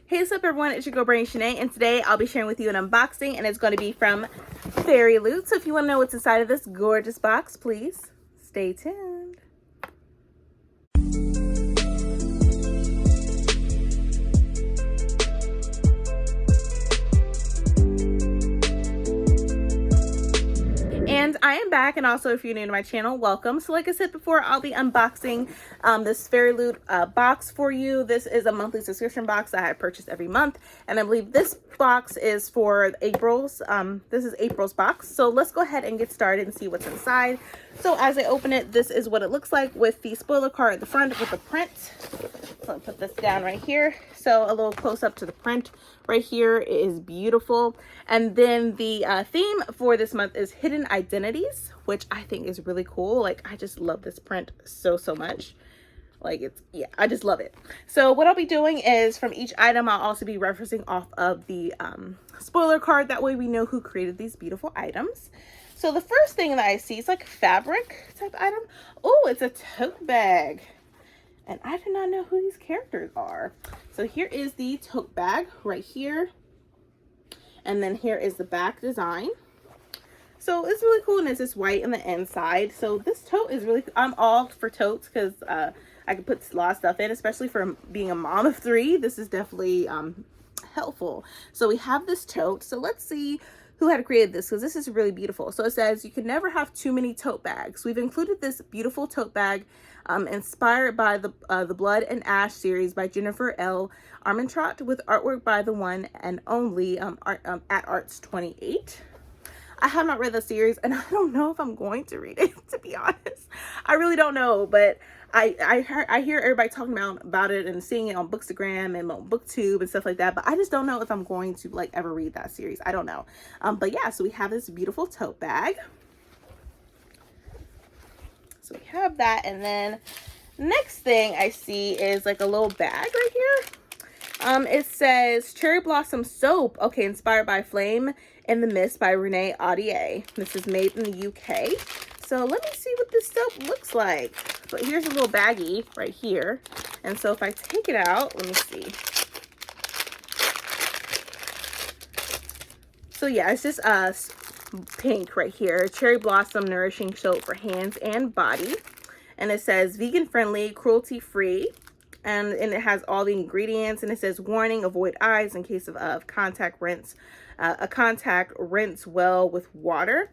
Hey, what's up everyone, it's your girl Brain Shanae, and today I'll be sharing with you an unboxing, and it's going to be from FairyLoot. So if you want to know what's inside of this gorgeous box, please stay tuned. And I am back, and also if you're new to my channel, welcome. So like I said before, I'll be unboxing this FairyLoot box for you. This is a monthly subscription box that I purchase every month, and I believe this box is for April's. This is April's box. So let's go ahead and get started and see what's inside. So as I open it, this is what it looks like with the spoiler card at the front with the print. So I'll put this down right here. So a little close up to the print right here is beautiful. And then the theme for this month is Hidden Identities, which I think is really cool. Like, I just love this print so much. Like, it's, yeah, I just love it. So what I'll be doing is from each item, I'll also be referencing off of the spoiler card. That way we know who created these beautiful items. So the first thing that I see is like fabric type item. Oh, it's a tote bag. And I do not know who these characters are. So here is the tote bag right here. And then here is the back design. So it's really cool, and it's just white on the inside. So this tote is really, I'm all for totes because I can put a lot of stuff in, especially for being a mom of 3. This is definitely helpful. So we have this tote. So let's see who had created this, because this is really beautiful. So it says, you can never have too many tote bags. We've included this beautiful tote bag inspired by the Blood and Ash series by Jennifer L. Armentrout, with artwork by the one and only at Arts28. I have not read the series, and I don't know if I'm going to read it, to be honest. I really don't know, but I hear everybody talking about it and seeing it on Bookstagram and on BookTube and stuff like that, but I just don't know if I'm going to like ever read that series. I don't know. But yeah, so we have this beautiful tote bag. So we have that, and then next thing I see is like a little bag right here. It says Cherry Blossom Soap. Okay, inspired by Flame in the Mist by Renee Audier. This is made in the UK. So let me see what this soap looks like. So here's a little baggie right here. And so if I take it out, let me see. So yeah, it's just pink right here. Cherry Blossom Nourishing Soap for hands and body. And it says vegan friendly, cruelty free. And it has all the ingredients, and it says warning, avoid eyes in case of contact rinse. A contact rinse well with water.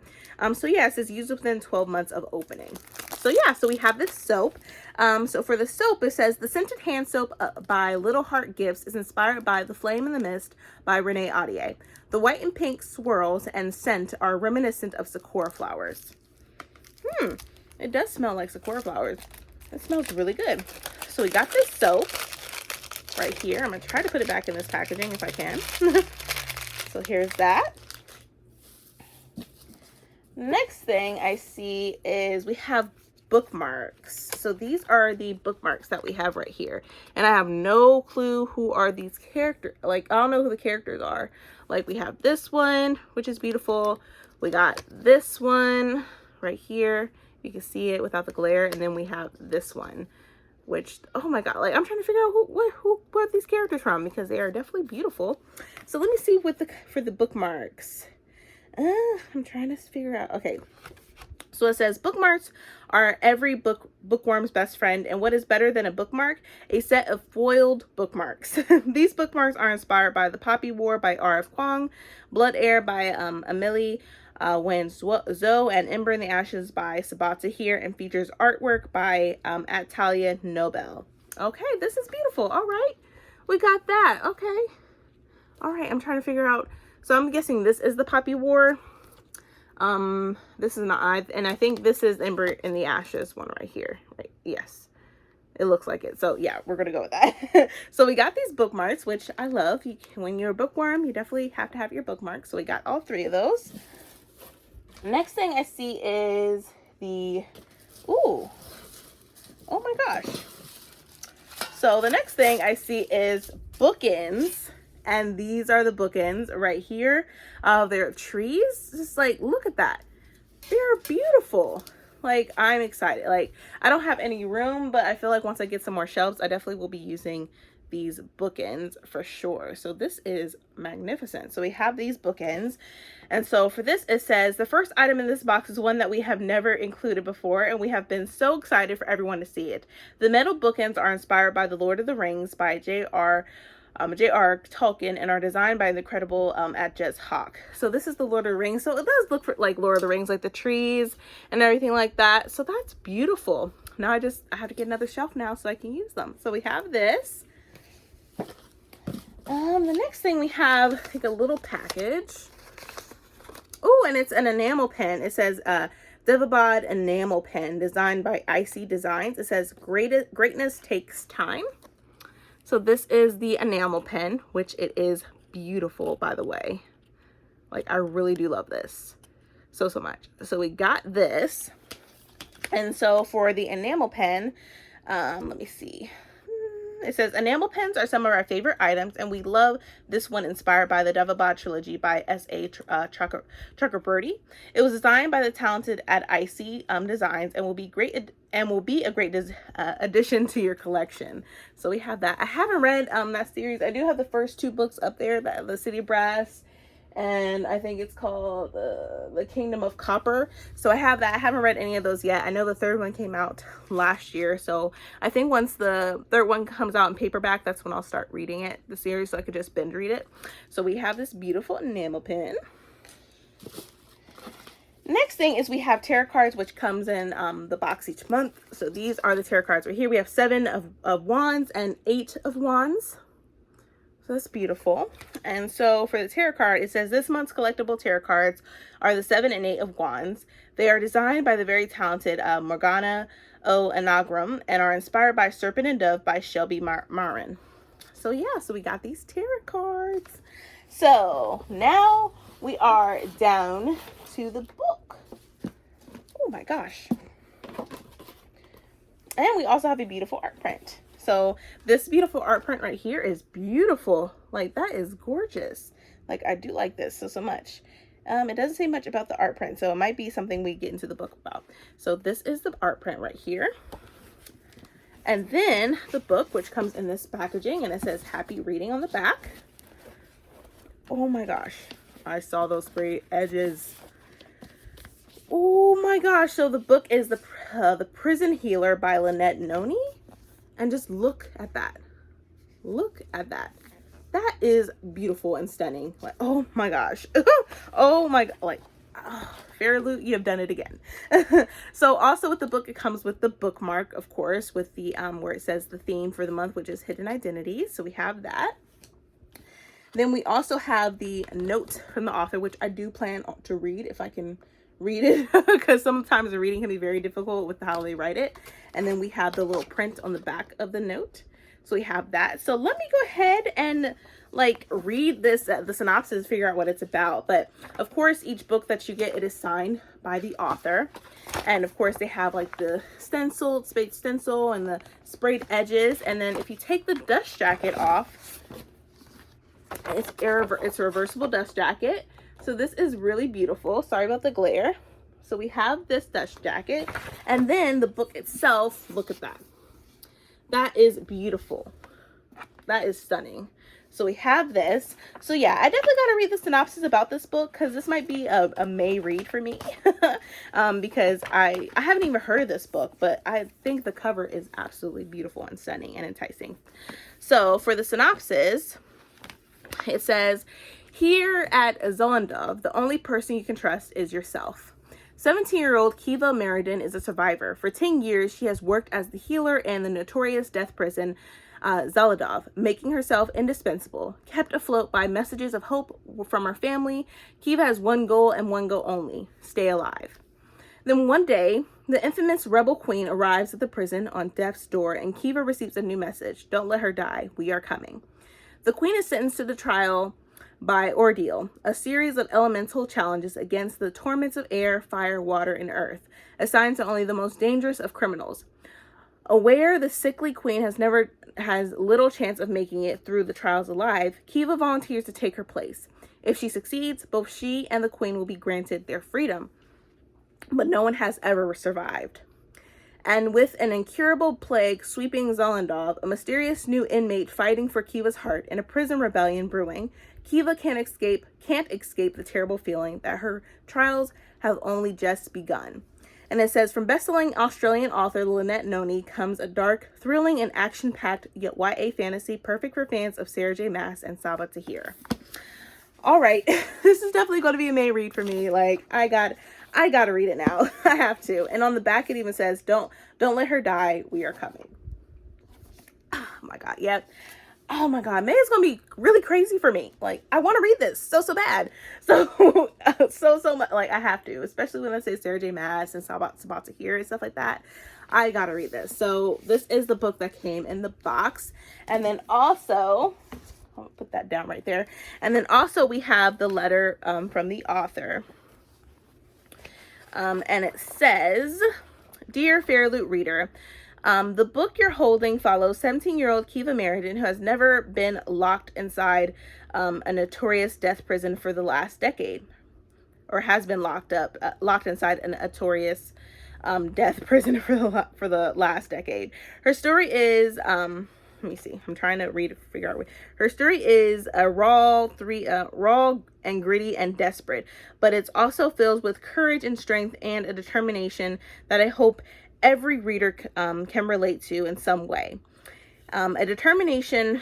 So yeah, it says use within 12 months of opening. So yeah, so we have this soap. So for the soap, it says the scented hand soap by Little Heart Gifts is inspired by The Flame in the Mist by Renee Audier. The white and pink swirls and scent are reminiscent of sakura flowers. It does smell like sakura flowers. It smells really good. So we got this soap right here. I'm going to try to put it back in this packaging if I can. So here's that. Next thing I see is we have bookmarks. So these are the bookmarks that we have right here. And I have no clue who are these characters. Like, I don't know who the characters are. Like, we have this one, which is beautiful. We got this one right here. You can see it without the glare. And then we have this one, which, oh my god, like, I'm trying to figure out where these characters from, because they are definitely beautiful. So let me see what for the bookmarks. I'm trying to figure out. Okay, so it says bookmarks are every bookworm's best friend, and what is better than a bookmark? A set of foiled bookmarks. These bookmarks are inspired by The Poppy War by R.F. Kuang, Blood Air by Amelie When Zoe, and Ember in the Ashes by Sabata here, and features artwork by Talia Nobel. Okay, this is beautiful. All right, we got that. Okay, all right, I'm trying to figure out. So I'm guessing this is the Poppy War. This is not, and I think this is Ember in the Ashes one right here. Right? Yes, it looks like it. So yeah, we're gonna go with that. So we got these bookmarks, which I love. When you're a bookworm, you definitely have to have your bookmarks. So we got all 3 of those. Next thing I see is the, ooh, oh my gosh. So the next thing I see is bookends, and these are the bookends right here. They're trees. Just like, look at that. They're beautiful. Like, I'm excited. Like, I don't have any room, but I feel like once I get some more shelves, I definitely will be using these bookends for sure. So this is magnificent. So we have these bookends. And so for this, it says, the first item in this box is one that we have never included before, and we have been so excited for everyone to see it. The metal bookends are inspired by The Lord of the Rings by J.R. Tolkien and are designed by the incredible Jez Hawk. So this is The Lord of the Rings. So it does look like Lord of the Rings, like the trees and everything like that. So that's beautiful. Now I have to get another shelf now so I can use them. So we have this. The next thing we have like a little package. Oh, and it's an enamel pen. It says Devabod enamel pen designed by Icy Designs. It says greatness takes time. So this is the enamel pen, which it is beautiful, by the way. Like, I really do love this so much. So we got this. And so for the enamel pen, let me see. It says, enamel pens are some of our favorite items, and we love this one inspired by the Devabod trilogy by S.A. Chakraborty. It was designed by the talented at Icy Designs and will be a great addition to your collection. So we have that. I haven't read that series. I do have the first 2 books up there, the City of Brass, and I think it's called The Kingdom of Copper. So I have that. I haven't read any of those yet. I know the 3rd one came out last year, so I think once the 3rd one comes out in paperback, that's when I'll start reading it, the series, so I could just binge read it. So we have this beautiful enamel pen. Next thing is we have tarot cards, which comes in the box each month. So these are the tarot cards right here. We have 7 of wands and 8 of wands. So that's beautiful. And so for the tarot card, it says this month's collectible tarot cards are the 7 and 8 of wands. They are designed by the very talented Morgana O. Anagram and are inspired by Serpent and Dove by Shelby Marin. So yeah, so we got these tarot cards. So now we are down to the book. Oh my gosh. And we also have a beautiful art print. So this beautiful art print right here is beautiful. Like, that is gorgeous. Like, I do like this so much. It doesn't say much about the art print, so it might be something we get into the book about. So this is the art print right here. And then the book, which comes in this packaging, and it says happy reading on the back. Oh my gosh. I saw those sprayed edges. Oh my gosh. So the book is the Prison Healer by Lynette Noni. And just look at that. Look at that. That is beautiful and stunning. Like, oh my gosh. Oh my god. Like, oh, FairyLoot, you have done it again. So also with the book, it comes with the bookmark, of course, with the where it says the theme for the month, which is Hidden Identities. So we have that. Then we also have the notes from the author, which I do plan to read if I can read it, because sometimes the reading can be very difficult with how they write it. And then we have the little print on the back of the note. So we have that. So let me go ahead and like read this, the synopsis, figure out what it's about. But of course, each book that you get, it is signed by the author. And of course, they have like the spade stencil and the sprayed edges. And then if you take the dust jacket off, it's a reversible dust jacket. So this is really beautiful. Sorry about the glare. So we have this dust jacket, and then the book itself, look at that. That is beautiful. That is stunning. So we have this. So yeah, I definitely got to read the synopsis about this book, because this might be a May read for me. Because I haven't even heard of this book, but I think the cover is absolutely beautiful and stunning and enticing. So for the synopsis, it says, here at Zolandov, the only person you can trust is yourself. 17-year-old Kiva Meriden is a survivor. For 10 years, she has worked as the healer in the notorious death prison, Zolandov, making herself indispensable. Kept afloat by messages of hope from her family, Kiva has one goal and one goal only: stay alive. Then one day, the infamous rebel queen arrives at the prison on death's door, and Kiva receives a new message: don't let her die, we are coming. The queen is sentenced to the trial by ordeal, a series of elemental challenges against the torments of air, fire, water, and earth, assigned to only the most dangerous of criminals. Aware the sickly queen has little chance of making it through the trials alive, Kiva volunteers to take her place. If she succeeds, both she and the queen will be granted their freedom. But no one has ever survived. And with an incurable plague sweeping Zollendorf, a mysterious new inmate fighting for Kiva's heart, and a prison rebellion brewing, Kiva can't escape the terrible feeling that her trials have only just begun. And it says, from best-selling Australian author Lynette Noni comes a dark, thrilling, and action-packed yet YA fantasy perfect for fans of Sarah J. Maas and Saba Tahir. All right, this is definitely going to be a May read for me. Like, I got to read it now. I have to. And on the back, it even says, don't let her die. We are coming. Oh my God. Yep. Yeah. Oh my God, May is going to be really crazy for me. Like, I want to read this so bad. So, so much. Like, I have to, especially when I say Sarah J. Maas and Saba Tahir and stuff like that. I got to read this. So this is the book that came in the box. And then also, I'll put that down right there. And then also we have the letter from the author. And it says, Dear FairyLoot reader, the book you're holding follows 17-year-old Kiva Meriden, who has never been locked inside a notorious death prison for the last decade, or has been locked inside a notorious death prison for the last decade. Her story is let me see. I'm trying to figure out. Her story is raw and gritty and desperate, but it's also filled with courage and strength and a determination that I hope every reader can relate to in some way. A determination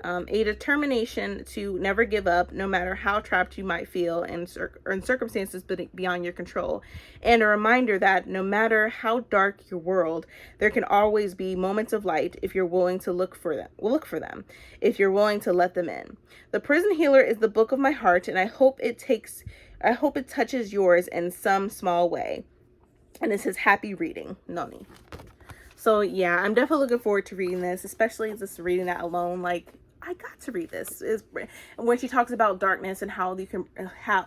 to never give up, no matter how trapped you might feel in circumstances beyond your control. And a reminder that no matter how dark your world, there can always be moments of light if you're willing to look for them, if you're willing to let them in. The Prison Healer is the book of my heart, and I hope it touches yours in some small way. And it says, happy reading, Noni. So yeah, I'm definitely looking forward to reading this, especially just reading that alone. Like, I got to read this. When she talks about darkness and how you can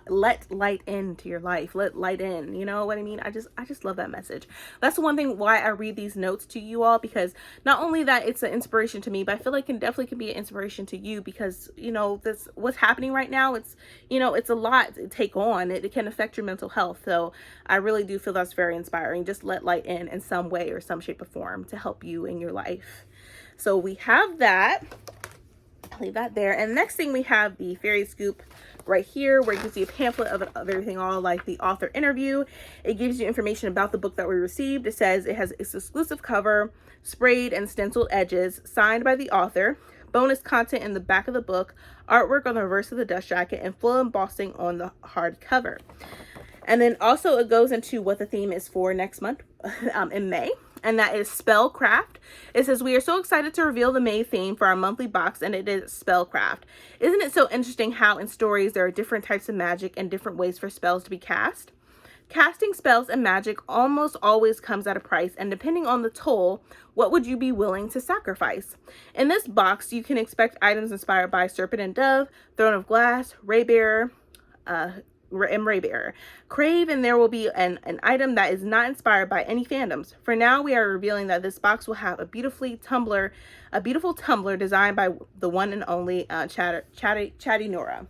let light into your life, let light in, you know what I mean? I just love that message. That's the one thing why I read these notes to you all, because not only that it's an inspiration to me, but I feel like it definitely can be an inspiration to you, because, you know, this, what's happening right now, it's, you know, it's a lot to take on. It can affect your mental health. So I really do feel that's very inspiring. Just let light in some way or some shape or form to help you in your life. So we have that. Leave that there. And next thing we have the Fairy Scoop right here, where you can see a pamphlet of everything, all like the author interview. It gives you information about the book that we received. It says it has its exclusive cover, sprayed and stenciled edges, signed by the author, bonus content in the back of the book, artwork on the reverse of the dust jacket, and full embossing on the hard cover. And then also it goes into what the theme is for next month in May. And that is spellcraft. It says, we are so excited to reveal the May theme for our monthly box, and it is spellcraft. Isn't it so interesting how in stories there are different types of magic and different ways for spells to be cast? Casting spells and magic almost always comes at a price, and depending on the toll, what would you be willing to sacrifice? In this box, you can expect items inspired by Serpent and Dove, Throne of Glass, Raybearer, Crave, and there will be an item that is not inspired by any fandoms. For now, we are revealing that this box will have a beautiful tumbler designed by the one and only Chatty Nora.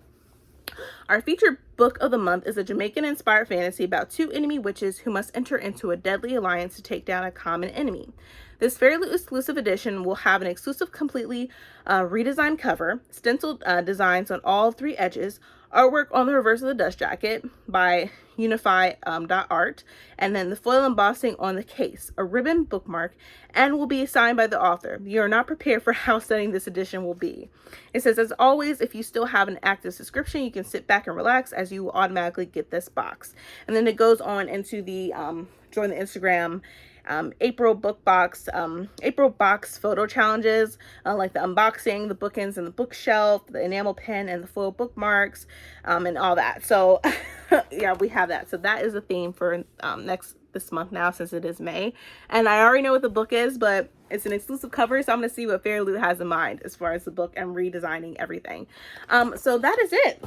Our featured book of the month is a Jamaican-inspired fantasy about two enemy witches who must enter into a deadly alliance to take down a common enemy. This FairyLoot exclusive edition will have an exclusive, completely redesigned cover, stenciled designs on all three edges, artwork on the reverse of the dust jacket by Unify.art, and then the foil embossing on the case, a ribbon bookmark, and will be signed by the author. You are not prepared for how stunning this edition will be. It says, as always, if you still have an active subscription, you can sit back and relax as you will automatically get this box. And then it goes on into the join the Instagram April box photo challenges, like the unboxing, the bookends and the bookshelf, the enamel pen and the foil bookmarks, and all that. So yeah, we have that. So that is the theme for this month now, since it is May. And I already know what the book is, but it's an exclusive cover, so I'm going to see what FairyLoot has in mind as far as the book and redesigning everything. So that is it.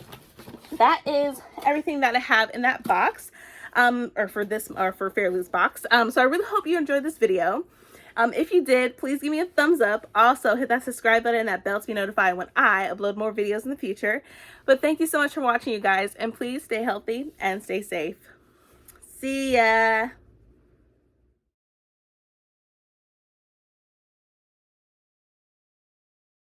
That is everything that I have in that box. For FairyLoot's box. So I really hope you enjoyed this video. If you did, please give me a thumbs up. Also, hit that subscribe button and that bell to be notified when I upload more videos in the future. But thank you so much for watching, you guys, and please stay healthy and stay safe. See ya!